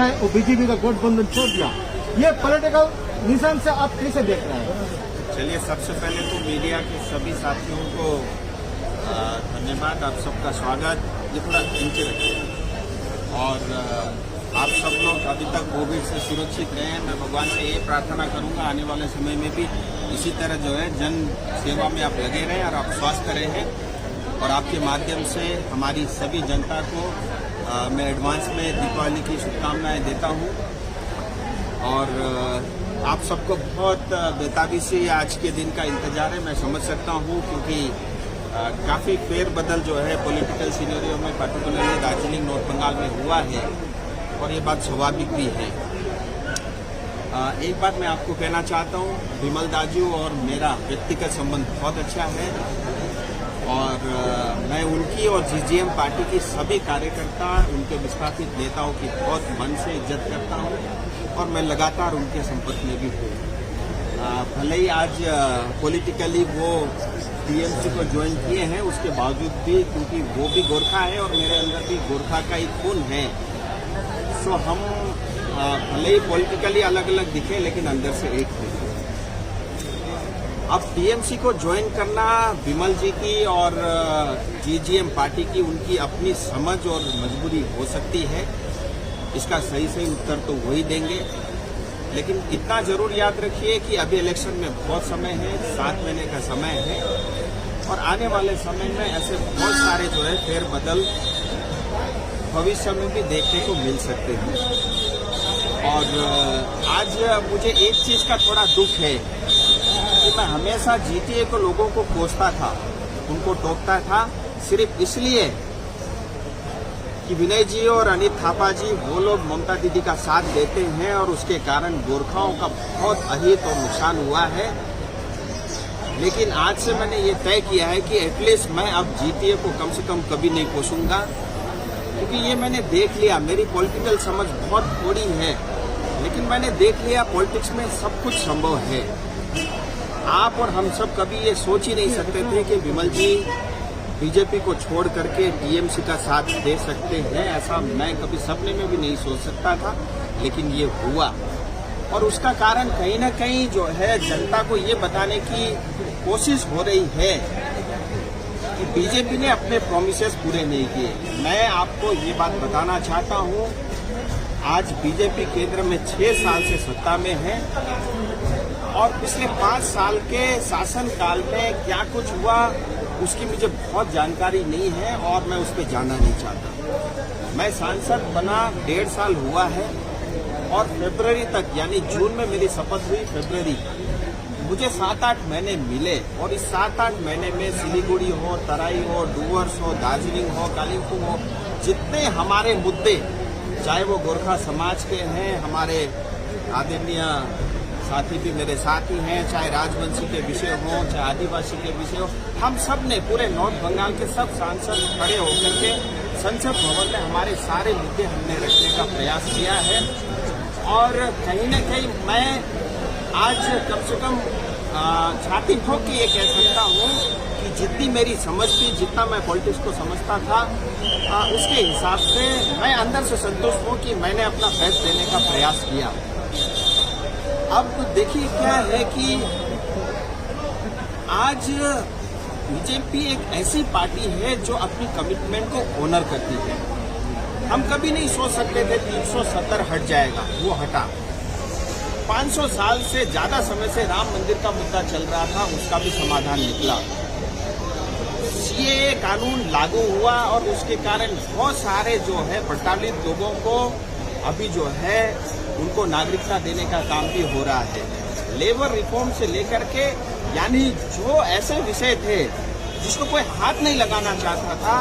है वो बीजेपी का गठबंधन छोड़ दिया, ये पॉलिटिकल निशान से आप कैसे देख रहे हैं? चलिए, सबसे पहले तो मीडिया के सभी साथियों को धन्यवाद, आप सबका स्वागत। ये थोड़ा नीचे रखिए। और आप सब लोग अभी तक कोविड से सुरक्षित रहें। मैं भगवान से ये प्रार्थना करूंगा आने वाले समय में भी इसी तरह जो है जन सेवा में आप लगे रहें और आप स्वस्थ रहें। और आपके माध्यम से हमारी सभी जनता को मैं एडवांस में दीपावली की शुभकामनाएं देता हूं। और आप सबको बहुत बेताबी से आज के दिन का इंतजार है, मैं समझ सकता हूं, क्योंकि काफ़ी फेरबदल जो है पॉलिटिकल सिनेरियो में पर्टिकुलरली दार्जिलिंग नॉर्थ बंगाल में हुआ है और ये बात स्वाभाविक भी है। एक बात मैं आपको कहना चाहता हूँ, विमल दाजू और मेरा व्यक्तिगत संबंध बहुत अच्छा है और मैं उनकी और जीजीएम पार्टी की सभी कार्यकर्ता, उनके विस्थापित नेताओं की बहुत मन से इज्जत करता हूँ और मैं लगातार उनके संपर्क में भी हूँ। भले ही आज पॉलिटिकली वो टीएमसी को ज्वाइन किए हैं, उसके बावजूद भी क्योंकि वो भी गोरखा है और मेरे अंदर भी गोरखा का ही खून है, सो हम भले ही पॉलिटिकली अलग अलग दिखे लेकिन अंदर से एक हैं। अब टीएमसी को ज्वाइन करना विमल जी की और जीजीएम पार्टी की उनकी अपनी समझ और मजबूरी हो सकती है, इसका सही उत्तर तो वही देंगे। लेकिन इतना जरूर याद रखिए कि अभी इलेक्शन में बहुत समय है, 7 महीने का समय है और आने वाले समय में ऐसे बहुत सारे जो है फेरबदल भविष्य में भी देखने को मिल सकते हैं। और आज मुझे एक चीज का थोड़ा दुख है कि मैं हमेशा जीटीए को लोगों को कोसता था, उनको टोकता था सिर्फ इसलिए कि विनय जी और अनित थापा जी वो लोग ममता दीदी का साथ देते हैं और उसके कारण गोरखाओं का बहुत अहित और नुकसान हुआ है। लेकिन आज से मैंने ये तय किया है कि एटलीस्ट मैं अब जीटीए को कम से कम कभी नहीं कोसूंगा, क्योंकि ये मैंने देख लिया। मेरी पॉलिटिकल समझ बहुत थोड़ी है लेकिन मैंने देख लिया पॉलिटिक्स में सब कुछ संभव है। आप और हम सब कभी ये सोच ही नहीं सकते थे कि विमल जी बीजेपी को छोड़ करके टीएमसी का साथ दे सकते हैं, ऐसा मैं कभी सपने में भी नहीं सोच सकता था, लेकिन ये हुआ। और उसका कारण कहीं ना कहीं जो है जनता को ये बताने की कोशिश हो रही है कि बीजेपी ने अपने प्रोमिसेस पूरे नहीं किए। मैं आपको ये बात बताना चाहता हूँ, आज बीजेपी केंद्र में 6 साल से सत्ता में है और पिछले 5 साल के शासनकाल में क्या कुछ हुआ उसकी मुझे बहुत जानकारी नहीं है और मैं उस पर जाना नहीं चाहता। मैं सांसद बना 1.5 साल हुआ है और फरवरी तक यानी जून में मेरी शपथ हुई, फरवरी मुझे 7-8 महीने मिले और इस 7-8 महीने में सिलीगुड़ी हो, तराई हो, डुवर्स हो, दार्जिलिंग हो, कालिम्पोंग हो, जितने हमारे मुद्दे, चाहे वो गोरखा समाज के हैं, हमारे आदरणीय साथी भी मेरे साथ ही हैं, चाहे राजवंशी के विषय हो, चाहे आदिवासी के विषय हो, हम सब ने पूरे नॉर्थ बंगाल के सब सांसद खड़े होकर के संसद भवन में हमारे सारे मुद्दे हमने रखने का प्रयास किया है। और कहीं न कहीं मैं आज कम से कम छाती ठोक के ये कह सकता हूँ कि जितनी मेरी समझ थी, जितना मैं पॉलिटिक्स को समझता था, उसके हिसाब से मैं अंदर से संतुष्ट हूँ कि मैंने अपना बेस्ट देने का प्रयास किया। अब देखिए क्या है कि आज बीजेपी एक ऐसी पार्टी है जो अपनी कमिटमेंट को ऑनर करती है। हम कभी नहीं सोच सकते थे 370 हट जाएगा, वो हटा। 500 साल से ज्यादा समय से राम मंदिर का मुद्दा चल रहा था, उसका भी समाधान निकला। सीएए कानून लागू हुआ और उसके कारण बहुत सारे जो है प्रताड़ित लोगों को अभी जो है उनको नागरिकता देने का काम भी हो रहा है। लेबर रिफॉर्म से लेकर के यानी जो ऐसे विषय थे जिसको कोई हाथ नहीं लगाना चाहता था,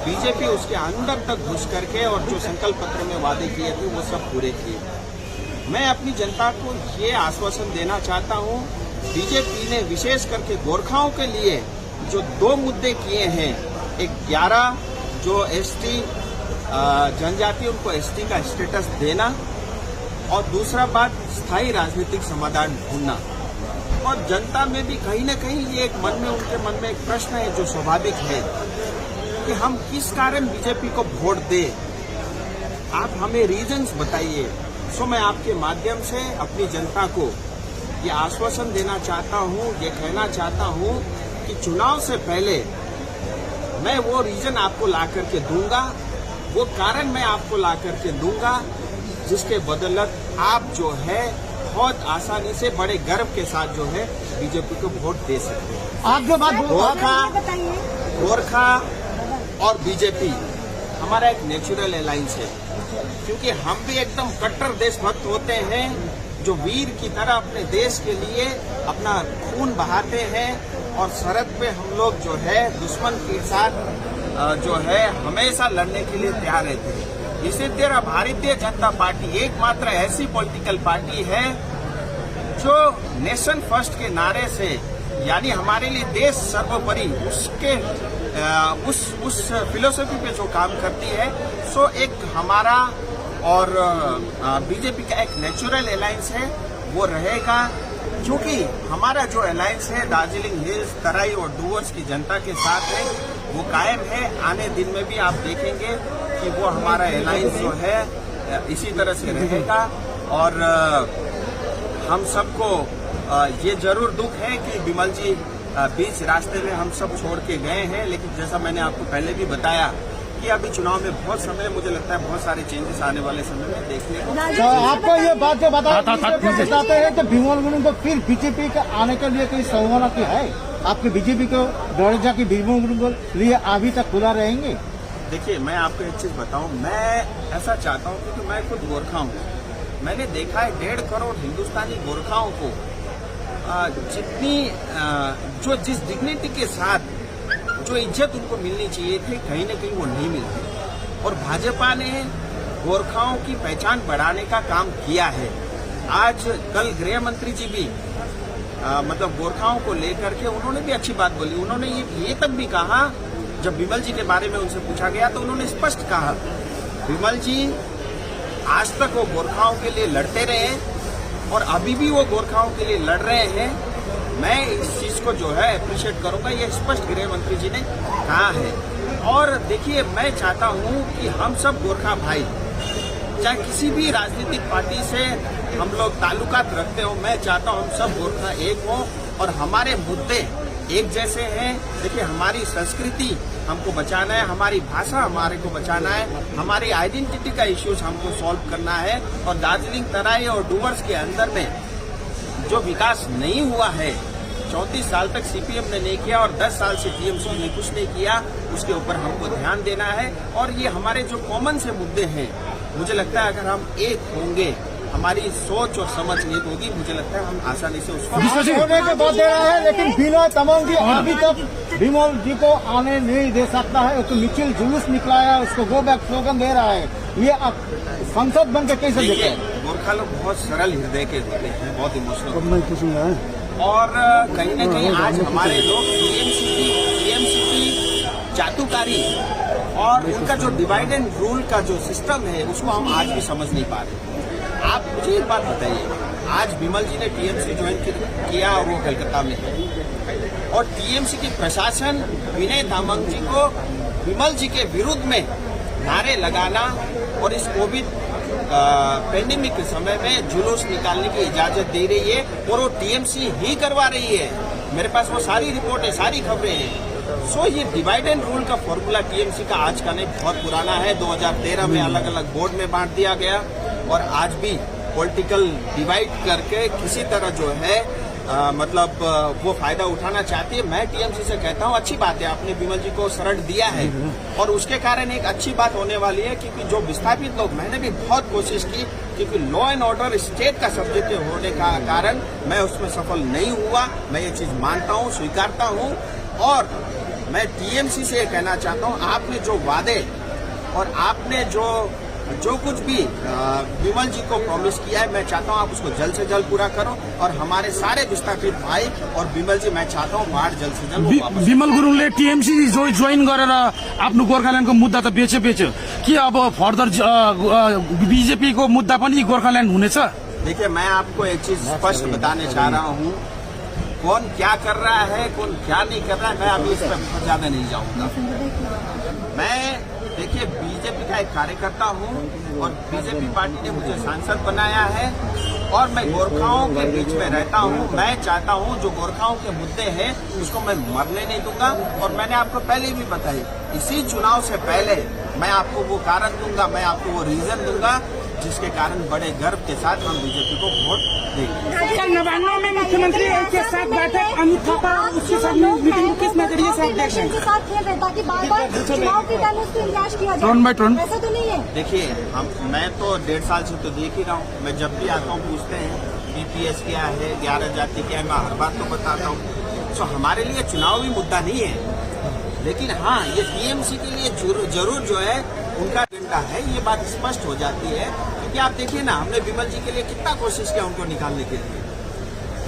बीजेपी उसके अंदर तक घुस करके और जो संकल्प पत्र में वादे किए थे वो सब पूरे किए। मैं अपनी जनता को ये आश्वासन देना चाहता हूँ, बीजेपी ने विशेष करके गोरखाओं के लिए जो 2 मुद्दे किए हैं, एक 11 जो एसटी जनजाति उनको एसटी का स्टेटस देना और दूसरा बात स्थायी राजनीतिक समाधान ढूंढना। और जनता में भी कहीं न कहीं ये एक उनके मन में एक प्रश्न है जो स्वाभाविक है कि हम किस कारण बीजेपी को वोट दें। आप हमें रीजंस बताइए। सो मैं आपके माध्यम से अपनी जनता को ये आश्वासन देना चाहता हूँ, ये कहना चाहता हूँ कि चुनाव से पहले मैं वो रीजन आपको ला करके दूंगा, वो कारण मैं आपको ला करके दूंगा, जिसके बदौलत आप जो है बहुत आसानी से बड़े गर्व के साथ जो है बीजेपी को वोट दे सकते हैं। आप जो बात गोरखा और बीजेपी हमारा एक नेचुरल अलायंस है, क्योंकि हम भी एकदम कट्टर देशभक्त होते हैं, जो वीर की तरह अपने देश के लिए अपना खून बहाते हैं और सरहद पे हम लोग जो है दुश्मन के साथ जो है हमेशा लड़ने के लिए तैयार रहते हैं। इसी तरह भारतीय जनता पार्टी एकमात्र ऐसी पॉलिटिकल पार्टी है जो नेशन फर्स्ट के नारे से, यानी हमारे लिए देश सर्वोपरि, उसके उस फिलोसफी पे जो काम करती है। सो एक हमारा और बीजेपी का एक नेचुरल अलायंस है, वो रहेगा, क्योंकि हमारा जो अलायंस है दार्जिलिंग हिल्स, तराई और डूवर्स की जनता के साथ है, वो कायम है। आने दिन में भी आप देखेंगे कि वो हमारा अलायंस जो है इसी तरह से रहेगा। और हम सबको ये जरूर दुख है कि विमल जी बीच रास्ते में हम सब छोड़ के गए हैं, लेकिन जैसा मैंने आपको पहले भी बताया कि अभी चुनाव में बहुत समय, मुझे लगता है बहुत सारे चेंजेस आने वाले समय में देखने को। तो आपको ये बात जो बताते हैं कि विमल गुरुंग को फिर बीजेपी के आने के लिए कोई संभावना की है? आपके बीजेपी को दौड़जा की विमल गुरुंग के लिए अभी तक खुला रहेंगे? देखिए, मैं आपको एक चीज बताऊं, मैं ऐसा चाहता हूं, क्योंकि मैं खुद गोरखा हूं। मैंने देखा है 1.5 करोड़ हिंदुस्तानी गोरखाओं को जिस डिग्निटी के साथ जो इज्जत उनको मिलनी चाहिए थी, कहीं न कहीं वो नहीं मिलती। और भाजपा ने गोरखाओं की पहचान बढ़ाने का काम किया है। आज कल गृह मंत्री जी भी मतलब गोरखाओं को लेकर के उन्होंने भी अच्छी बात बोली। उन्होंने ये तक भी कहा, जब विमल जी के बारे में उनसे पूछा गया तो उन्होंने स्पष्ट कहा, विमल जी आज तक वो गोरखाओं के लिए लड़ते रहे और अभी भी वो गोरखाओं के लिए लड़ रहे हैं। मैं इस चीज को जो है अप्रिशिएट करूंगा, ये स्पष्ट गृह मंत्री जी ने कहा है। और देखिए, मैं चाहता हूं कि हम सब गोरखा भाई, चाहे किसी भी राजनीतिक पार्टी से हम लोग ताल्लुकात रखते हो, मैं चाहता हूं हम सब गोरखा एक हो और हमारे मुद्दे एक जैसे हैं। देखिए, हमारी संस्कृति हमको बचाना है, हमारी भाषा हमारे को बचाना है, हमारी आइडेंटिटी का इश्यूज हमको सॉल्व करना है। और दार्जिलिंग, तराई और डूवर्स के अंदर में जो विकास नहीं हुआ है, 34 साल तक सीपीएम ने नहीं किया और 10 साल से टीएमसी ने कुछ नहीं किया, उसके ऊपर हमको ध्यान देना है। और ये हमारे जो कॉमन से मुद्दे हैं, मुझे लगता है अगर हम एक होंगे, हमारी सोच और समझ एक होगी, मुझे लगता है हम आसानी से उसको होने के बाद दे रहा है। लेकिन विनोद तमांग जी अभी तक विमल जी को आने नहीं दे सकता है, उसको मिचिल जुलूस निकला है, उसको गो बैक स्लोगन दे रहा है। ये आप संसद बन के कैसे देखते हैं? गोरखा लोग बहुत सरल हृदय के होते हैं, बहुत इमोशनल, और कहीं न कहीं आज हमारे लोग टीएमसी की चातुकारी और उनका जो डिवाइड एंड रूल का जो सिस्टम है, उसको हम आज भी समझ नहीं पा रहे। आप मुझे एक बात बताइए, आज विमल जी ने टीएमसी ज्वाइन किया और वो कलकत्ता में है, और टीएमसी की प्रशासन विनय तामांग जी को विमल जी के विरुद्ध में नारे लगाना और इस कोविड पेंडेमिक के समय में जुलूस निकालने की इजाजत दे रही है, और वो टीएमसी ही करवा रही है। मेरे पास वो सारी रिपोर्ट है, सारी खबरें हैं। सो ये डिवाइड एंड रूल का फॉर्मूला टीएमसी का आज का नहीं, बहुत पुराना है। 2013 में अलग अलग बोर्ड में बांट दिया गया, और आज भी पॉलिटिकल डिवाइड करके किसी तरह जो है मतलब वो फायदा उठाना चाहती है। मैं टीएमसी से कहता हूँ, अच्छी बात है, आपने विमल जी को शरण दिया है, और उसके कारण एक अच्छी बात होने वाली है, क्योंकि जो विस्थापित लोग, मैंने भी बहुत कोशिश की, क्योंकि लॉ एंड ऑर्डर स्टेट का सब्जेक्ट होने का कारण मैं उसमें सफल नहीं हुआ। मैं ये चीज मानता हूँ, स्वीकारता हूँ, और मैं टीएमसी से कहना चाहता हूँ, आपने जो वादे और आपने जो कुछ भी विमल जी को प्रॉमिस किया है, मैं चाहता हूं आप उसको जल्द से जल्द पूरा करो, और हमारे सारे विस्थापित भाई और विमल जी, मैं चाहता हूं बाढ़ जल्द से जल्द वापस। विमल गुरुङले टीएमसी जोइन गरेर आफ्नो गोर्खाल्यान्डको मुद्दा त बेच्यो कि अब फर्दर बीजेपी को मुद्दा पनि गोर्खाल्यान्ड हुनेछ? देखिए, मैं आपको एक चीज स्पष्ट बताने चाह रहा हूँ, कौन क्या कर रहा है, कौन क्या नहीं कर रहा है, मैं अभी इस पर बहुत ज्यादा नहीं जाऊंगा। मैं देखिए, बीजेपी का एक कार्यकर्ता हूँ और बीजेपी पार्टी ने मुझे सांसद बनाया है और मैं गोरखाओं के बीच में रहता हूँ। मैं चाहता हूँ जो गोरखाओं के मुद्दे हैं उसको मैं मरने नहीं दूंगा। और मैंने आपको पहले भी बताई, इसी चुनाव से पहले मैं आपको वो कारण दूंगा, मैं आपको वो रीजन दूंगा जिसके कारण बड़े गर्व के साथ हम बीजेपी को वोट देंगे। कल नवान्नों में मुख्यमंत्री के साथ बैठक, अमित थापा उसके साथ मीटिंग किस नजरिए से आप देख रहे हैं? के साथ खेल रहे ताकि बार-बार चुनाव के टाइम उसको इंतजार किया जाए। Turn by turn. ऐसा तो नहीं है। देखिए, मैं तो 1.5 साल से तो देख ही रहा हूँ। मैं जब भी आता हूँ पूछते हैं बीपीएस क्या है, 11 जाति क्या है, मैं हर बात तो बताता हूँ। सो हमारे लिए चुनावी मुद्दा नहीं है, लेकिन हाँ, ये टीएमसी के लिए जरूर जो है उनका एजेंडा है, ये बात स्पष्ट हो जाती है। क्योंकि आप देखिए ना, हमने विमल जी के लिए कितना कोशिश किया उनको निकालने के लिए,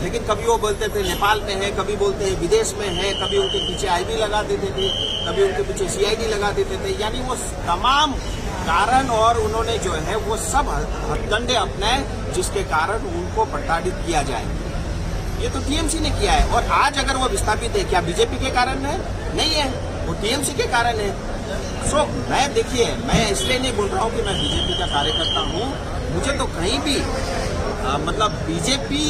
लेकिन कभी वो बोलते थे नेपाल में है, कभी बोलते हैं विदेश में है, कभी उनके पीछे आईबी लगा देते थे, कभी उनके पीछे सीआईडी लगा देते थे। यानी वो तमाम कारण और उन्होंने जो है वो सब हथकंडे अपनाए जिसके कारण उनको प्रताड़ित किया जाए। ये तो टीएमसी ने किया है। और आज अगर वो विस्थापित है, क्या बीजेपी के कारण है? नहीं है, वो टीएमसी के कारण है। सो मैं देखिए, मैं इसलिए नहीं बोल रहा हूँ कि मैं बीजेपी का कार्यकर्ता हूँ। मुझे तो कहीं भी मतलब बीजेपी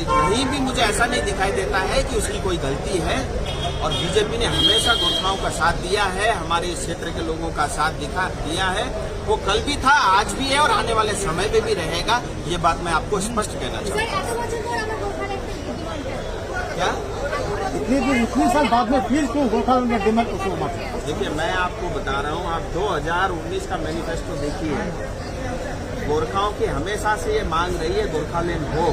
कहीं भी मुझे ऐसा नहीं दिखाई देता है कि उसकी कोई गलती है। और बीजेपी ने हमेशा गोरखाओं का साथ दिया है, हमारे इस क्षेत्र के लोगों का साथ दिया है। वो कल भी था, आज भी है और आने वाले समय में भी रहेगा। ये बात मैं आपको स्पष्ट कहना चाहता हूँ। क्या इतनी साल बाद में फिर क्यों गोरखा में डिमांड उसको मत? देखिए, मैं आपको बता रहा हूँ, आप 2019 का मैनिफेस्टो देखिए। गोरखाओं की हमेशा से ये मांग रही है गोरखालैंड हो।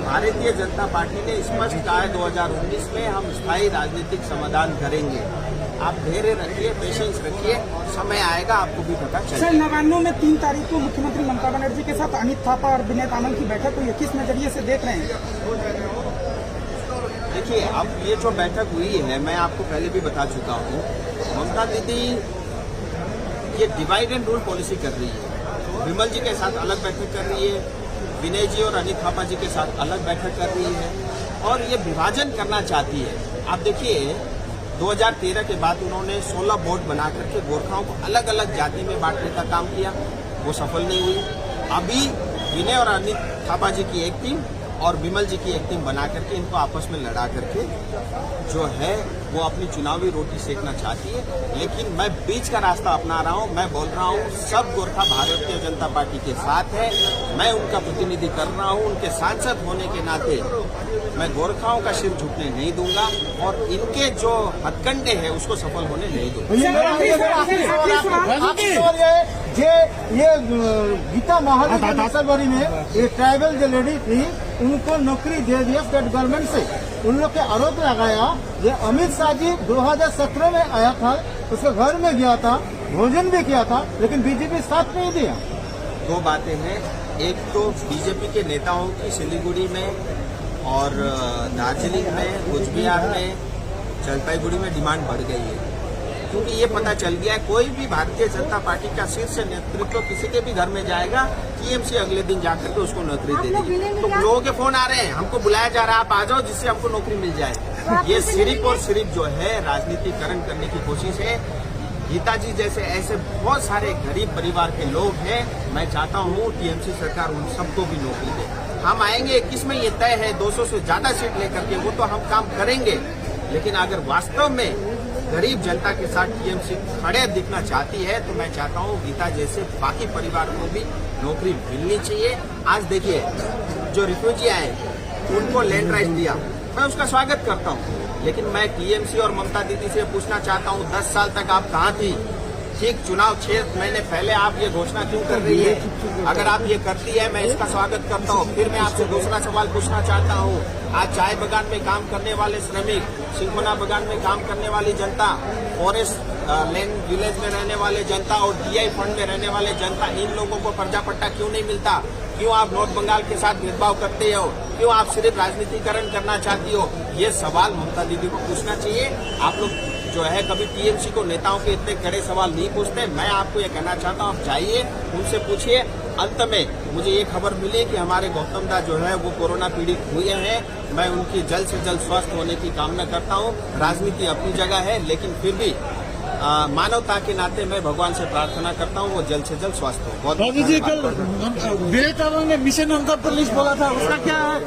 भारतीय जनता पार्टी ने स्पष्ट कहा है 2019 में हम स्थायी राजनीतिक समाधान करेंगे। आप धैर्य रखिए, पेशेंस रखिए, समय आएगा, आपको भी पता सर, चलेगा। नवान्नों में 3 तारीख को मुख्यमंत्री ममता बनर्जी के साथ अमित थापा और विनय तामंग की बैठक हुई है, किस नजरिए से देख रहे हैं? देखिए, अब ये जो बैठक हुई है, मैं आपको पहले भी बता चुका हूँ, ममता दीदी ये डिवाइड एंड रूल पॉलिसी कर रही है। विमल जी के साथ अलग बैठक कर रही है, विनय जी और अनिल थापा जी के साथ अलग बैठक कर रही है और ये विभाजन करना चाहती है। आप देखिए, 2013 के बाद उन्होंने 16 बोर्ड बना करके गोरखाओं को अलग अलग जाति में बांटने का काम किया, वो सफल नहीं हुई। अभी विनय और अनिल थापा जी की एक टीम और विमल जी की एक टीम बना करके इनको आपस में लड़ा करके जो है वो अपनी चुनावी रोटी सेकना चाहती है। लेकिन मैं बीच का रास्ता अपना रहा हूँ। मैं बोल रहा हूँ सब गोरखा भारतीय जनता पार्टी के साथ है। मैं उनका प्रतिनिधि कर रहा हूँ। उनके सांसद होने के नाते मैं गोरखाओं का सिर झुकने नहीं दूंगा और इनके जो हथकंडे हैं उसको सफल होने नहीं दूंगा। ये गीता महाजन में ये ट्राइबल जो लेडी थी उनको नौकरी दे दिया स्टेट गवर्नमेंट से। उन लोग के आरोप लगाया ये अमित शाह जी 2017 में आया था, उसके घर में गया था, भोजन भी किया था, लेकिन बीजेपी साथ नहीं दिया। दो बातें हैं, एक तो बीजेपी के नेताओं की सिलीगुड़ी में और दार्जिलिंग में, कुचबिहार में, जलपाईगुड़ी में डिमांड बढ़ गई है, क्योंकि ये पता चल गया है कोई भी भारतीय जनता पार्टी का शीर्ष नेतृत्व किसी के भी घर में जाएगा, टीएमसी अगले दिन जाकर के उसको नौकरी दे देगी। तो लोगों के फोन आ रहे हैं, हमको बुलाया जा रहा है, आप आ जाओ जिससे हमको नौकरी मिल जाए। ये सिर्फ और सिर्फ जो है राजनीतिकरण करने की कोशिश है। गीता जी जैसे ऐसे बहुत सारे गरीब परिवार के लोग हैं, मैं चाहता हूँ टीएमसी सरकार उन सबको भी नौकरी दे। हम आएंगे 21 में, ये तय है, 200 से ज्यादा सीट लेकर के, वो तो हम काम करेंगे। लेकिन अगर वास्तव में गरीब जनता के साथ टीएमसी खड़े दिखना चाहती है तो मैं चाहता हूँ गीता जैसे बाकी परिवार को भी नौकरी मिलनी चाहिए। आज देखिए, जो रिफ्यूजी आए उनको लैंड राइट दिया, मैं उसका स्वागत करता हूँ, लेकिन मैं टीएमसी और ममता दीदी से पूछना चाहता हूँ 10 साल तक आप कहाँ थी? ठीक चुनाव 6 महीने पहले आप ये घोषणा क्यों कर रही है? अगर आप ये करती है मैं इसका स्वागत करता हूँ। फिर मैं आपसे दूसरा सवाल पूछना चाहता हूँ, आज चाय बागान में काम करने वाले श्रमिक, सिंकोना बागान में काम करने वाली जनता, फॉरेस्ट लैंड विलेज में रहने वाले जनता और डीआई फंड में रहने वाले जनता, इन लोगों को पर्जा पट्टा क्यों नहीं मिलता? क्यों आप नॉर्थ बंगाल के साथ भेदभाव करते हो? क्यों आप सिर्फ राजनीतिकरण करना चाहती हो? ये सवाल ममता दीदी को पूछना चाहिए। आप लोग जो है कभी टीएमसी को नेताओं के इतने कड़े सवाल नहीं पूछते। मैं आपको ये कहना चाहता हूँ, आप जाइए उनसे पूछिए। अंत में मुझे ये खबर मिली कि हमारे गौतम दा जो है वो कोरोना पीड़ित हुए हैं। मैं उनकी जल्द से जल्द स्वस्थ होने की कामना करता हूँ। राजनीति अपनी जगह है, लेकिन फिर भी मानवता के नाते मैं भगवान से प्रार्थना करता हूँ वो जल्द से जल्द स्वस्थ हो। बहुत बाबू जी कल धन्यवाद। विनय तामांग ने मिशन अंकल पुलिस बोला था, उसका क्या है?